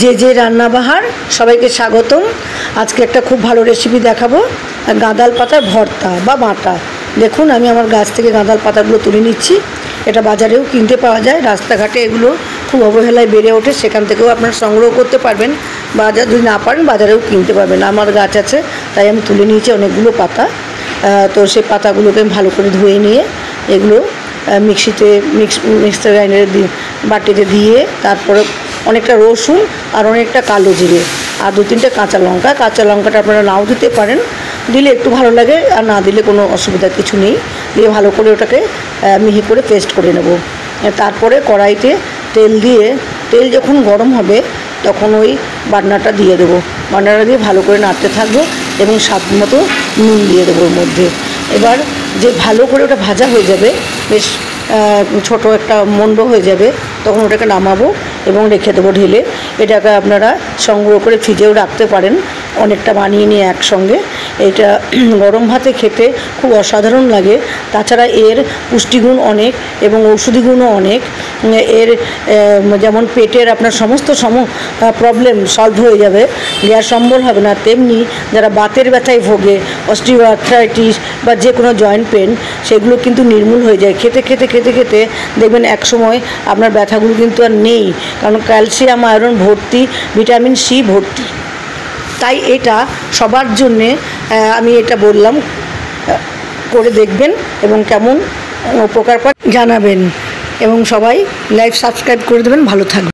যে যে রান্নাবাহার সবাইকে স্বাগতম। আজকে একটা খুব ভালো রেসিপি দেখাবো, গাঁদাল পাতার ভর্তা বা বাটা। দেখুন আমি আমার গাছ থেকে গাঁদাল পাতাগুলো তুলে নিচ্ছি। এটা বাজারেও কিনতে পাওয়া যায়, রাস্তাঘাটে এগুলো খুব অবহেলায় বেড়ে ওঠে, সেখান থেকেও আপনারা সংগ্রহ করতে পারবেন। বাজার যদি না পারেন বাজারেও কিনতে পারবেন। আমার গাছ আছে তাই আমি তুলে নিয়েছি অনেকগুলো পাতা। তো সেই পাতাগুলোকে ভালো করে ধুয়ে নিয়ে এগুলো মিক্সার গ্রাইন্ডারে দিয়ে বাটিতে দিয়ে তারপরে অনেকটা রসুন আর অনেকটা কালো জিরে আর 2-3টে কাঁচা লঙ্কা। কাঁচা লঙ্কাটা আপনারা নাও দিতে পারেন, দিলে একটু ভালো লাগে, আর না দিলে কোনো অসুবিধা কিছু নেই। দিয়ে ভালো করে ওটাকে মিহি করে পেস্ট করে নেব। তারপরে কড়াইতে তেল দিয়ে, তেল যখন গরম হবে তখন ওই বাটনাটা দিয়ে দেবো। বাটনাটা দিয়ে ভালো করে নাড়তে থাকবো এবং স্বাদ মতো নুন দিয়ে দেবো ওর মধ্যে। এবার যে ভালো করে ওটা ভাজা হয়ে যাবে, বেশ ছোট একটা মন্ড হয়ে যাবে, তখন ওটাকে নামাবো এবং রেখে দেবো ঢেলে। এটাকে আপনারা সংগ্রহ করে ফ্রিজেও রাখতে পারেন, অনেকটা বানিয়ে নিয়ে একসঙ্গে। এটা গরম ভাতে খেতে খুব অসাধারণ লাগে। তাছাড়া এর পুষ্টিগুণ অনেক এবং ঔষধি গুণও অনেক। এর যেমন পেটের আপনার সমস্ত প্রবলেম সলভ হয়ে যাবে, গ্যাস অম্বল হবে না। তেমনি যারা বাতের ব্যথায় ভোগে, অস্টিওআর্থ্রাইটিস বা যে কোনো জয়েন্ট পেন, সেগুলো কিন্তু নির্মূল হয়ে যায়। খেতে খেতে খেতে খেতে দেখবেন একসময় আপনার ব্যথাগুলো কিন্তু আর নেই, কারণ ক্যালসিয়াম আয়রন ভর্তি, ভিটামিন সি ভর্তি। তাই এটা সবার জন্যে আমি এটা বললাম, করে দেখবেন এবং কেমন উপকার পান জানাবেন, এবং সবাই লাইক সাবস্ক্রাইব করে দেবেন। ভালো থাকবেন।